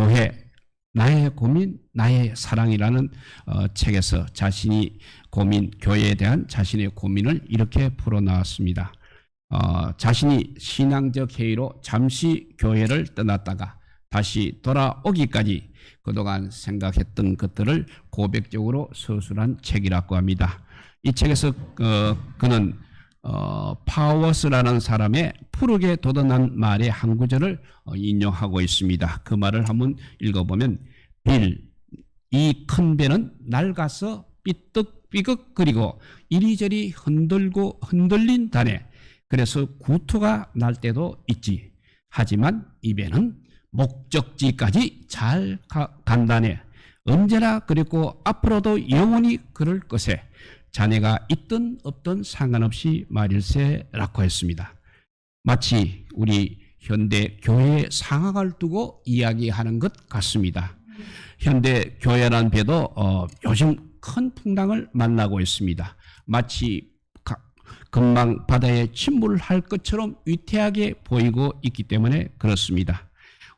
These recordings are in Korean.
교회, 나의 고민, 나의 사랑이라는 책에서 자신이 교회에 대한 자신의 고민을 이렇게 풀어나왔습니다. 자신이 신앙적 회의로 잠시 교회를 떠났다가 다시 돌아오기까지 그동안 생각했던 것들을 고백적으로 서술한 책이라고 합니다. 이 책에서 그는 파워스라는 사람의 푸르게 돋아난 말의 한 구절을 인용하고 있습니다. 그 말을 한번 읽어보면, 빌, 이 큰 배는 낡아서 삐걱삐걱거리고 이리저리 흔들린다네. 그래서 구토가 날 때도 있지. 하지만 이 배는 목적지까지 잘 간다네. 언제나 그랬고 앞으로도 영원히 그럴 것에 자네가 있든 없든 상관없이 말일세라고 했습니다. 마치 우리 현대 교회의 상황을 두고 이야기하는 것 같습니다. 현대 교회라는 배도 요즘 큰 풍랑을 만나고 있습니다. 마치 금방 바다에 침몰할 것처럼 위태하게 보이고 있기 때문에 그렇습니다.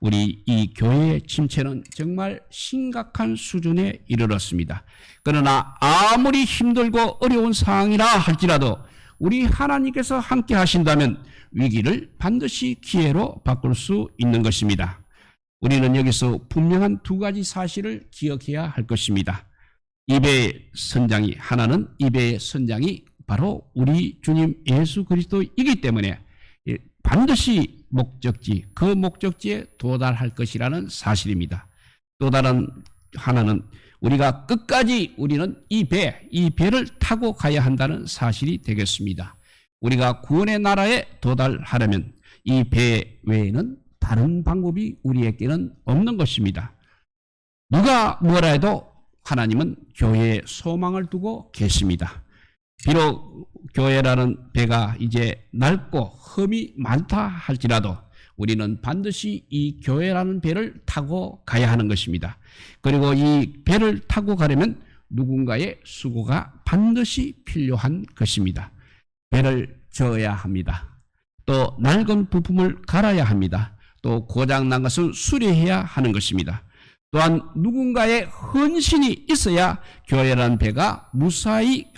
우리 이 교회의 침체는 정말 심각한 수준에 이르렀습니다. 그러나 아무리 힘들고 어려운 상황이라 할지라도 우리 하나님께서 함께 하신다면 위기를 반드시 기회로 바꿀 수 있는 것입니다. 우리는 여기서 분명한 두 가지 사실을 기억해야 할 것입니다. 이 배의 선장이, 하나는 이 배의 선장이 바로 우리 주님 예수 그리스도이기 때문에 반드시 그 목적지에 도달할 것이라는 사실입니다. 또 다른 하나는 우리가 끝까지 우리는 이 배를 타고 가야 한다는 사실이 되겠습니다. 우리가 구원의 나라에 도달하려면 이 배 외에는 다른 방법이 우리에게는 없는 것입니다. 누가 뭐라 해도 하나님은 교회에 소망을 두고 계십니다. 비록 교회라는 배가 이제 낡고 험이 많다 할지라도 우리는 반드시 이 교회라는 배를 타고 가야 하는 것입니다. 그리고 이 배를 타고 가려면 누군가의 수고가 반드시 필요한 것입니다. 배를 저어야 합니다. 또 낡은 부품을 갈아야 합니다. 또 고장난 것을 수리해야 하는 것입니다. 또한 누군가의 헌신이 있어야 교회라는 배가 무사히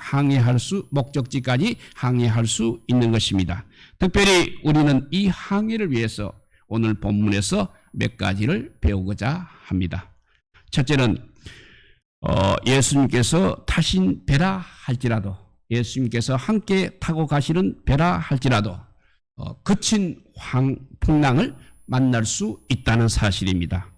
목적지까지 항해할 수 있는 것입니다. 특별히 우리는 이 항해를 위해서 오늘 본문에서 몇 가지를 배우고자 합니다. 첫째는 예수님께서 타신 배라 할지라도, 예수님께서 함께 타고 가시는 배라 할지라도 거친 풍랑을 만날 수 있다는 사실입니다.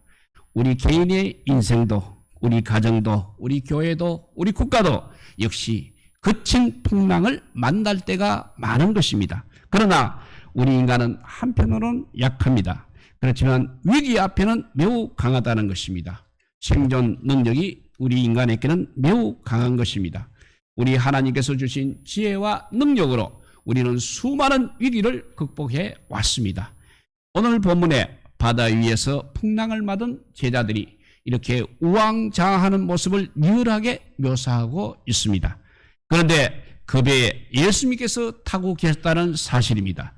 우리 개인의 인생도, 우리 가정도, 우리 교회도, 우리 국가도 역시 거친 풍랑을 만날 때가 많은 것입니다. 그러나 우리 인간은 한편으로는 약합니다. 그렇지만 위기 앞에는 매우 강하다는 것입니다. 생존 능력이 우리 인간에게는 매우 강한 것입니다. 우리 하나님께서 주신 지혜와 능력으로 우리는 수많은 위기를 극복해 왔습니다. 오늘 본문에 바다 위에서 풍랑을 맞은 제자들이 이렇게 우왕좌왕하는 모습을 리얼하게 묘사하고 있습니다. 그런데 그 배에 예수님께서 타고 계셨다는 사실입니다.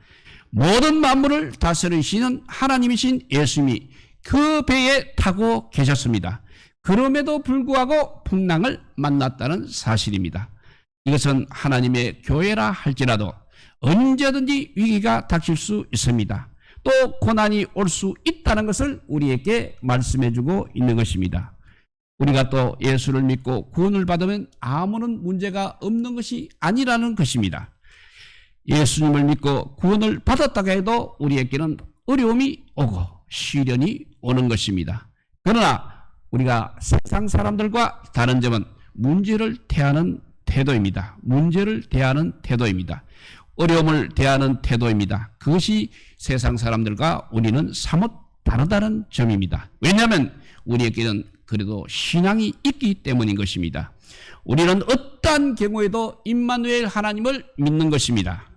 모든 만물을 다스리시는 하나님이신 예수님이 그 배에 타고 계셨습니다. 그럼에도 불구하고 풍랑을 만났다는 사실입니다. 이것은 하나님의 교회라 할지라도 언제든지 위기가 닥칠 수 있습니다. 또 고난이 올 수 있다는 것을 우리에게 말씀해주고 있는 것입니다. 우리가 또 예수를 믿고 구원을 받으면 아무런 문제가 없는 것이 아니라는 것입니다. 예수님을 믿고 구원을 받았다고 해도 우리에게는 어려움이 오고 시련이 오는 것입니다. 그러나 우리가 세상 사람들과 다른 점은 문제를 대하는 태도입니다. 어려움을 대하는 태도입니다. 그것이 세상 사람들과 우리는 사뭇 다르다는 점입니다. 왜냐하면 우리에게는 그래도 신앙이 있기 때문인 것입니다. 우리는 어떠한 경우에도 임마누엘 하나님을 믿는 것입니다.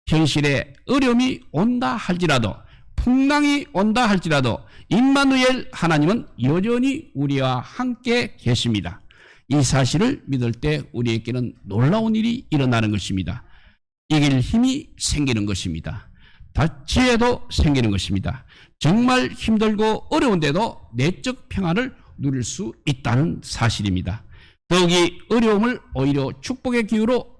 현실에 어려움이 온다 할지라도, 풍랑이 온다 할지라도 임마누엘 하나님은 여전히 우리와 함께 계십니다. 이 사실을 믿을 때 우리에게는 놀라운 일이 일어나는 것입니다. 이길 힘이 생기는 것입니다. 지혜도 생기는 것입니다. 정말 힘들고 어려운데도 내적 평안을 누릴 수 있다는 사실입니다. 더욱이 어려움을 오히려 축복의 기회로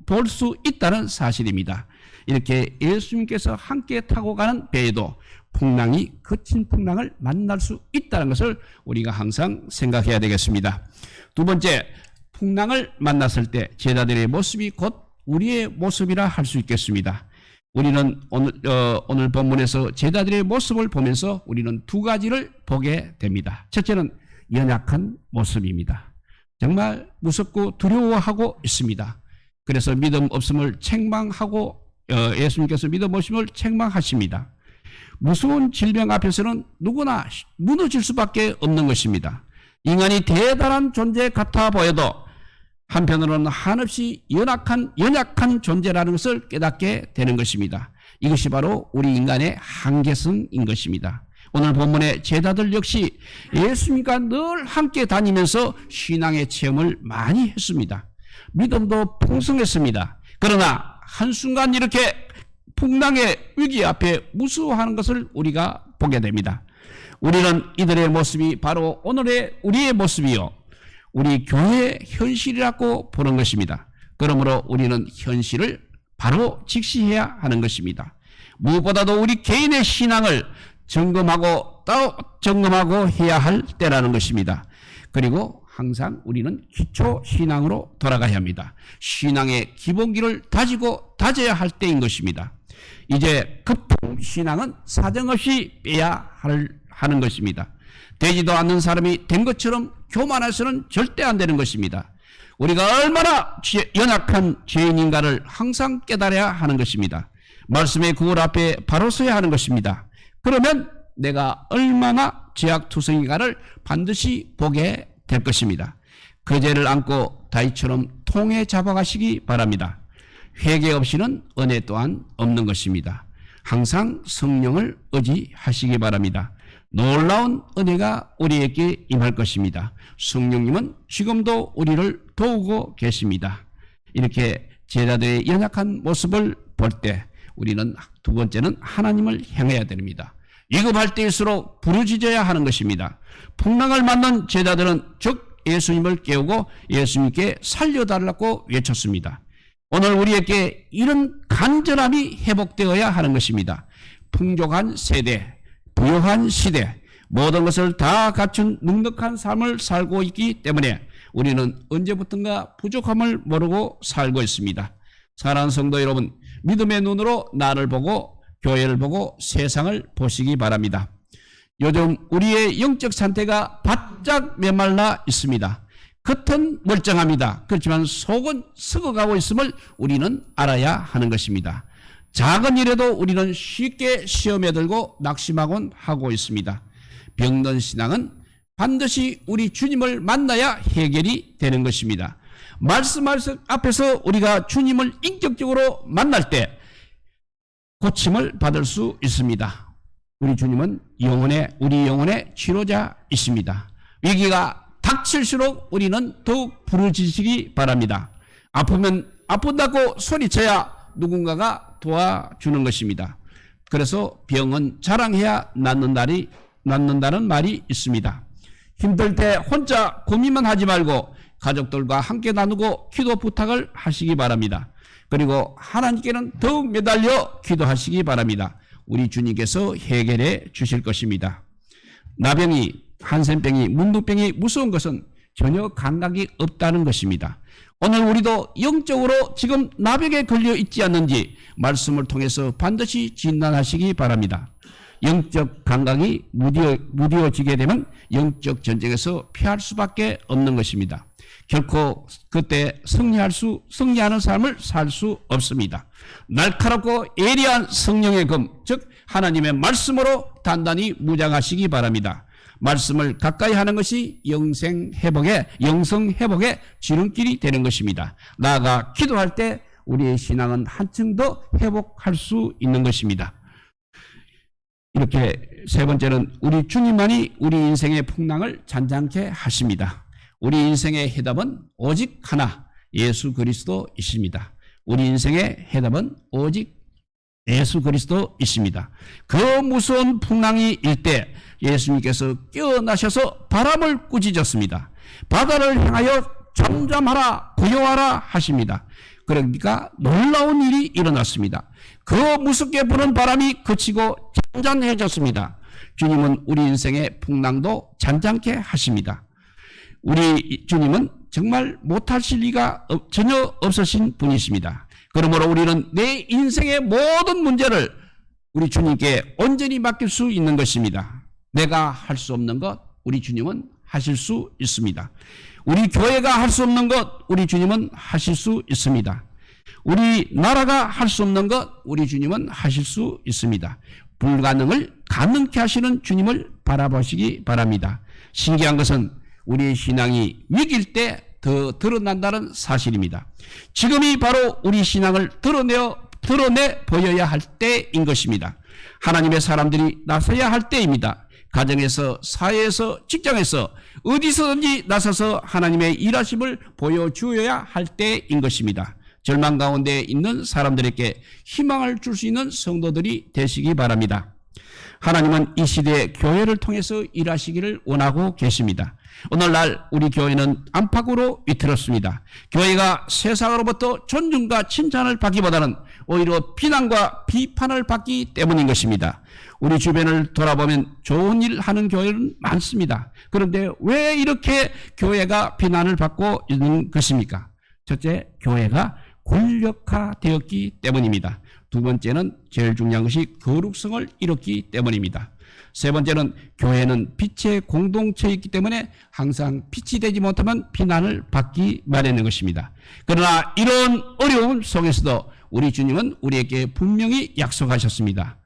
볼 수 있다는 사실입니다. 이렇게 예수님께서 함께 타고 가는 배에도 풍랑이 거친 풍랑을 만날 수 있다는 것을 우리가 항상 생각해야 되겠습니다. 두 번째, 풍랑을 만났을 때 제자들의 모습이 곧 우리의 모습이라 할 수 있겠습니다. 우리는 오늘 본문에서 제자들의 모습을 보면서 우리는 두 가지를 보게 됩니다. 첫째는 연약한 모습입니다. 정말 무섭고 두려워하고 있습니다. 그래서 믿음 없음을 책망하고 예수님께서 믿음 없음을 책망하십니다. 무서운 질병 앞에서는 누구나 무너질 수밖에 없는 것입니다. 인간이 대단한 존재 같아 보여도 한편으로는 한없이 연약한 존재라는 것을 깨닫게 되는 것입니다. 이것이 바로 우리 인간의 한계성인 것입니다. 오늘 본문의 제자들 역시 예수님과 늘 함께 다니면서 신앙의 체험을 많이 했습니다. 믿음도 풍성했습니다. 그러나 한순간 이렇게 풍랑의 위기 앞에 무서워하는 것을 우리가 보게 됩니다. 우리는 이들의 모습이 바로 오늘의 우리의 모습이요, 우리 교회의 현실이라고 보는 것입니다. 그러므로 우리는 현실을 바로 직시해야 하는 것입니다. 무엇보다도 우리 개인의 신앙을 점검하고 해야 할 때라는 것입니다. 그리고 항상 우리는 기초 신앙으로 돌아가야 합니다. 신앙의 기본기를 다져야 할 때인 것입니다. 이제 급풍 신앙은 사정없이 빼야 하는 것입니다. 되지도 않는 사람이 된 것처럼 교만해서는 절대 안 되는 것입니다. 우리가 얼마나 연약한 죄인인가를 항상 깨달아야 하는 것입니다. 말씀의 구원 앞에 바로 서야 하는 것입니다. 그러면 내가 얼마나 죄악투성인가를 반드시 보게 될 것입니다. 그 죄를 안고 다윗처럼 통에 잡아가시기 바랍니다. 회개 없이는 은혜 또한 없는 것입니다. 항상 성령을 의지하시기 바랍니다. 놀라운 은혜가 우리에게 임할 것입니다. 성령님은 지금도 우리를 도우고 계십니다. 이렇게 제자들의 연약한 모습을 볼 때 우리는 두 번째는 하나님을 향해야 됩니다. 위급할 때일수록 부르짖어야 하는 것입니다. 풍랑을 만난 제자들은 즉 예수님을 깨우고 예수님께 살려달라고 외쳤습니다. 오늘 우리에게 이런 간절함이 회복되어야 하는 것입니다. 풍족한 세대, 부유한 시대, 모든 것을 다 갖춘 넉넉한 삶을 살고 있기 때문에 우리는 언제부턴가 부족함을 모르고 살고 있습니다. 사랑하는 성도 여러분, 믿음의 눈으로 나를 보고 교회를 보고 세상을 보시기 바랍니다. 요즘 우리의 영적 상태가 바짝 메말라 있습니다. 겉은 멀쩡합니다. 그렇지만 속은 썩어가고 있음을 우리는 알아야 하는 것입니다. 작은 일에도 우리는 쉽게 시험에 들고 낙심하곤 하고 있습니다. 병든 신앙은 반드시 우리 주님을 만나야 해결이 되는 것입니다. 말씀 앞에서 우리가 주님을 인격적으로 만날 때 고침을 받을 수 있습니다. 우리 주님은 우리 영혼의 치료자이십니다. 위기가 닥칠수록 우리는 더욱 부르짖으시기 바랍니다. 아프면 아프다고 소리쳐야 누군가가 도와주는 것입니다. 그래서 병은 자랑해야 낫는다는 말이 있습니다. 힘들 때 혼자 고민만 하지 말고 가족들과 함께 나누고 기도 부탁을 하시기 바랍니다. 그리고 하나님께는 더욱 매달려 기도하시기 바랍니다. 우리 주님께서 해결해 주실 것입니다. 나병이, 한센병이, 문둥병이 무서운 것은 전혀 감각이 없다는 것입니다. 오늘 우리도 영적으로 지금 나병에 걸려 있지 않는지 말씀을 통해서 반드시 진단하시기 바랍니다. 영적 감각이 무뎌지게 되면 영적 전쟁에서 피할 수밖에 없는 것입니다. 결코 그때 승리하는 삶을 살 수 없습니다. 날카롭고 예리한 성령의 검, 즉 하나님의 말씀으로 단단히 무장하시기 바랍니다. 말씀을 가까이 하는 것이 영성 회복의 지름길이 되는 것입니다. 나아가 기도할 때 우리의 신앙은 한층 더 회복할 수 있는 것입니다. 이렇게 세 번째는 우리 주님만이 우리 인생의 풍랑을 잔잔케 하십니다. 우리 인생의 해답은 오직 하나, 예수 그리스도이십니다. 우리 인생의 해답은 오직 예수 그리스도이십니다. 그 무서운 풍랑이 일 때 예수님께서 깨어나셔서 바람을 꾸짖었습니다. 바다를 향하여 잠잠하라, 고요하라 하십니다. 그러니까 놀라운 일이 일어났습니다. 그 무섭게 부는 바람이 그치고 잔잔해졌습니다. 주님은 우리 인생의 풍랑도 잔잔케 하십니다. 우리 주님은 정말 못하실 리가 전혀 없으신 분이십니다. 그러므로 우리는 내 인생의 모든 문제를 우리 주님께 온전히 맡길 수 있는 것입니다. 내가 할 수 없는 것 우리 주님은 하실 수 있습니다. 우리 교회가 할 수 없는 것 우리 주님은 하실 수 있습니다. 우리 나라가 할 수 없는 것 우리 주님은 하실 수 있습니다. 불가능을 가능케 하시는 주님을 바라보시기 바랍니다. 신기한 것은 우리의 신앙이 위기일 때 더 드러난다는 사실입니다. 지금이 바로 우리 신앙을 드러내 보여야 할 때인 것입니다. 하나님의 사람들이 나서야 할 때입니다. 가정에서, 사회에서, 직장에서 어디서든지 나서서 하나님의 일하심을 보여주어야 할 때인 것입니다. 절망 가운데 있는 사람들에게 희망을 줄 수 있는 성도들이 되시기 바랍니다. 하나님은 이 시대에 교회를 통해서 일하시기를 원하고 계십니다. 오늘날 우리 교회는 안팎으로 위태롭습니다. 교회가 세상으로부터 존중과 칭찬을 받기보다는 오히려 비난과 비판을 받기 때문인 것입니다. 우리 주변을 돌아보면 좋은 일 하는 교회는 많습니다. 그런데 왜 이렇게 교회가 비난을 받고 있는 것입니까? 첫째, 교회가 권력화되었기 때문입니다. 두 번째는 제일 중요한 것이 거룩성을 잃었기 때문입니다. 세 번째는 교회는 빛의 공동체이기 때문에 항상 빛이 되지 못하면 비난을 받기 마련인 것입니다. 그러나 이런 어려움 속에서도 우리 주님은 우리에게 분명히 약속하셨습니다.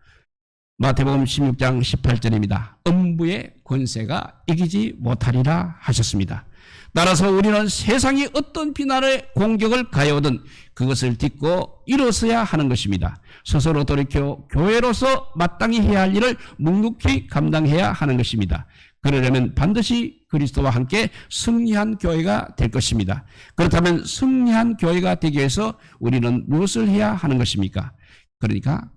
마태복음 16장 18절입니다. 음부의 권세가 이기지 못하리라 하셨습니다. 따라서 우리는 세상이 어떤 비난의 공격을 가해오든 그것을 딛고 일어서야 하는 것입니다. 스스로 돌이켜 교회로서 마땅히 해야 할 일을 묵묵히 감당해야 하는 것입니다. 그러려면 반드시 그리스도와 함께 승리한 교회가 될 것입니다. 그렇다면 승리한 교회가 되기 위해서 우리는 무엇을 해야 하는 것입니까? 그러니까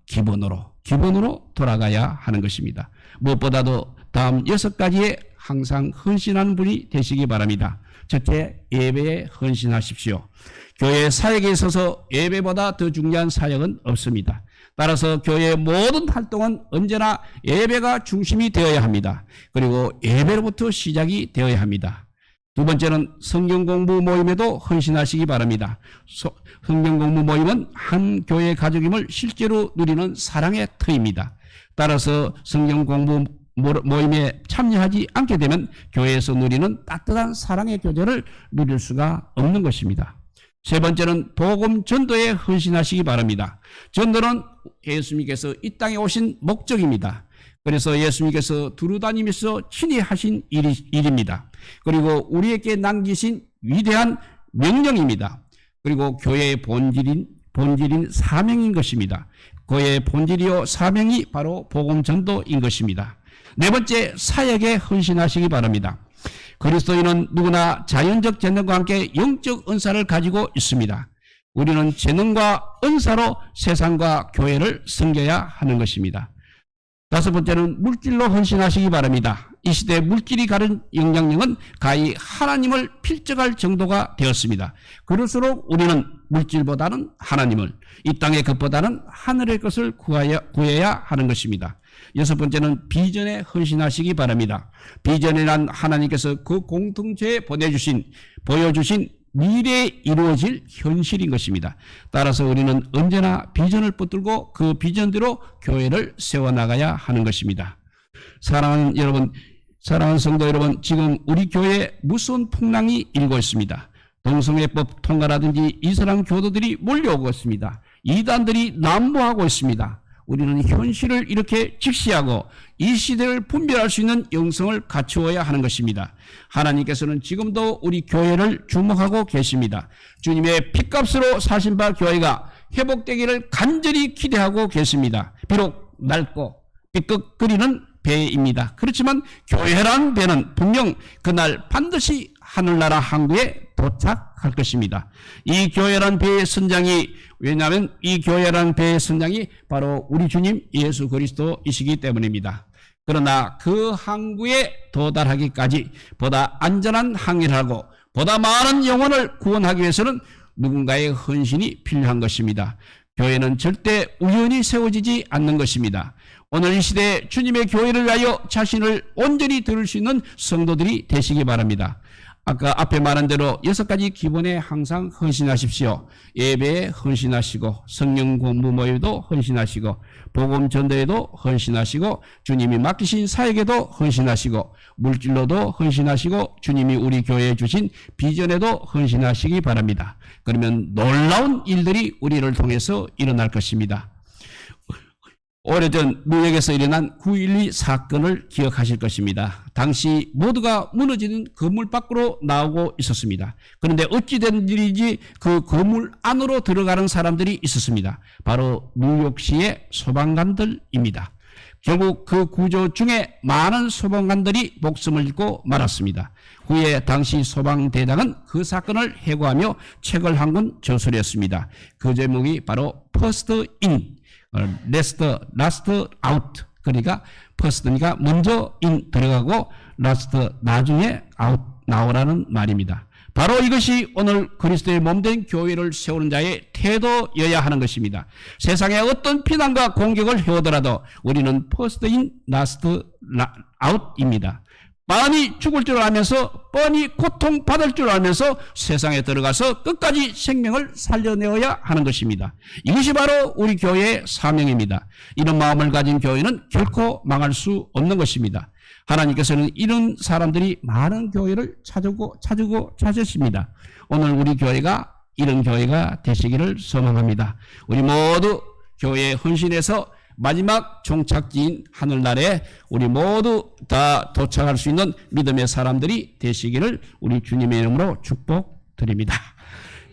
기본으로 돌아가야 하는 것입니다. 무엇보다도 다음 6가지에 항상 헌신하는 분이 되시기 바랍니다. 첫째, 예배에 헌신하십시오. 교회 사역에 있어서 예배보다 더 중요한 사역은 없습니다. 따라서 교회의 모든 활동은 언제나 예배가 중심이 되어야 합니다. 그리고 예배로부터 시작이 되어야 합니다. 두 번째는 성경 공부 모임에도 헌신하시기 바랍니다. 성경 공부 모임은 한 교회 가족임을 실제로 누리는 사랑의 터입니다. 따라서 성경 공부 모임에 참여하지 않게 되면 교회에서 누리는 따뜻한 사랑의 교제를 누릴 수가 없는 것입니다. 세 번째는 복음 전도에 헌신하시기 바랍니다. 전도는 예수님께서 이 땅에 오신 목적입니다. 그래서 예수님께서 두루다니면서 친히 하신 일입니다. 그리고 우리에게 남기신 위대한 명령입니다. 그리고 교회의 본질인 사명인 것입니다. 교회의 본질이요 사명이 바로 복음 전도인 것입니다. 네 번째, 사역에 헌신하시기 바랍니다. 그리스도인은 누구나 자연적 재능과 함께 영적 은사를 가지고 있습니다. 우리는 재능과 은사로 세상과 교회를 섬겨야 하는 것입니다. 다섯 번째는 물질로 헌신하시기 바랍니다. 이 시대에 물질이 가른 영향력은 가히 하나님을 필적할 정도가 되었습니다. 그럴수록 우리는 물질보다는 하나님을, 이 땅의 것보다는 하늘의 것을 구해야 하는 것입니다. 여섯 번째는 비전에 헌신하시기 바랍니다. 비전이란 하나님께서 그 공동체에 보여주신 미래에 이루어질 현실인 것입니다. 따라서 우리는 언제나 비전을 붙들고 그 비전대로 교회를 세워나가야 하는 것입니다. 사랑하는 여러분, 사랑하는 성도 여러분, 지금 우리 교회에 무서운 풍랑이 일고 있습니다. 동성애법 통과라든지 이슬람 교도들이 몰려오고 있습니다. 이단들이 난무하고 있습니다. 우리는 현실을 이렇게 직시하고 이 시대를 분별할 수 있는 영성을 갖추어야 하는 것입니다. 하나님께서는 지금도 우리 교회를 주목하고 계십니다. 주님의 핏값으로 사신 바 교회가 회복되기를 간절히 기대하고 계십니다. 비록 낡고 삐걱거리는 배입니다. 그렇지만 교회란 배는 분명 그날 반드시 하늘나라 항구에 도착할 것입니다. 이 교회란 배의 선장이, 왜냐하면 이 교회란 배의 선장이 바로 우리 주님 예수 그리스도이시기 때문입니다. 그러나 그 항구에 도달하기까지 보다 안전한 항해를 하고 보다 많은 영혼을 구원하기 위해서는 누군가의 헌신이 필요한 것입니다. 교회는 절대 우연히 세워지지 않는 것입니다. 오늘 이 시대에 주님의 교회를 위하여 자신을 온전히 드릴 수 있는 성도들이 되시기 바랍니다. 아까 앞에 말한 대로 6가지 기본에 항상 헌신하십시오. 예배에 헌신하시고, 성령 공부 모임에도 헌신하시고, 복음 전도에도 헌신하시고, 주님이 맡기신 사역에도 헌신하시고, 물질로도 헌신하시고, 주님이 우리 교회에 주신 비전에도 헌신하시기 바랍니다. 그러면 놀라운 일들이 우리를 통해서 일어날 것입니다. 오래전 뉴욕에서 일어난 9.12 사건을 기억하실 것입니다. 당시 모두가 무너지는 건물 밖으로 나오고 있었습니다. 그런데 어찌된 일인지 그 건물 안으로 들어가는 사람들이 있었습니다. 바로 뉴욕시의 소방관들입니다. 결국 그 구조 중에 많은 소방관들이 목숨을 잃고 말았습니다. 후에 당시 소방대장은 그 사건을 해고하며 책을 한 권 저술했습니다. 그 제목이 바로 First In, Last Out. 그러니까 First니까 먼저 in 들어가고 Last 나중에 out 나오라는 말입니다. 바로 이것이 오늘 그리스도의 몸된 교회를 세우는 자의 태도여야 하는 것입니다. 세상에 어떤 비난과 공격을 해오더라도 우리는 First In, Last Out입니다. 뻔히 죽을 줄 알면서, 뻔히 고통받을 줄 알면서 세상에 들어가서 끝까지 생명을 살려내어야 하는 것입니다. 이것이 바로 우리 교회의 사명입니다. 이런 마음을 가진 교회는 결코 망할 수 없는 것입니다. 하나님께서는 이런 사람들이 많은 교회를 찾으십니다. 오늘 우리 교회가 이런 교회가 되시기를 소망합니다. 우리 모두 교회에 헌신해서 마지막 종착지인 하늘나라에 우리 모두 다 도착할 수 있는 믿음의 사람들이 되시기를 우리 주님의 이름으로 축복드립니다.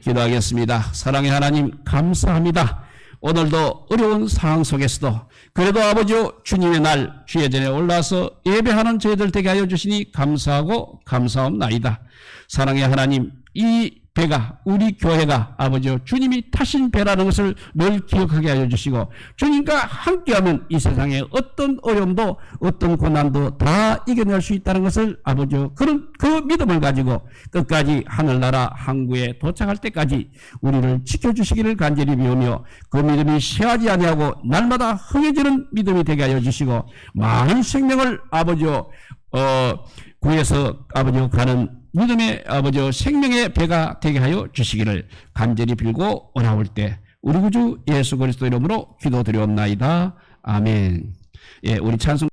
기도하겠습니다. 사랑의 하나님 감사합니다. 오늘도 어려운 상황 속에서도 그래도 아버지요 주님의 날 주의 전에 올라서 예배하는 저희들 되게 하여 주시니 감사하고 감사옵나이다. 사랑의 하나님, 이 배가, 우리 교회가 아버지요 주님이 타신 배라는 것을 늘 기억하게 하여 주시고, 주님과 함께하면 이 세상에 어떤 어려움도 어떤 고난도 다 이겨낼 수 있다는 것을 아버지요 그 믿음을 가지고 끝까지 하늘나라 항구에 도착할 때까지 우리를 지켜주시기를 간절히 비우며, 그 믿음이 쇠하지 아니하고 날마다 흥해지는 믿음이 되게 하여 주시고, 많은 생명을 아버지요 구해서 아버지요 가는 믿음의 아버지요 생명의 배가 되게 하여 주시기를 간절히 빌고 원하올 때 우리 구주 예수 그리스도 이름으로 기도드리옵나이다. 아멘. 예, 우리 찬송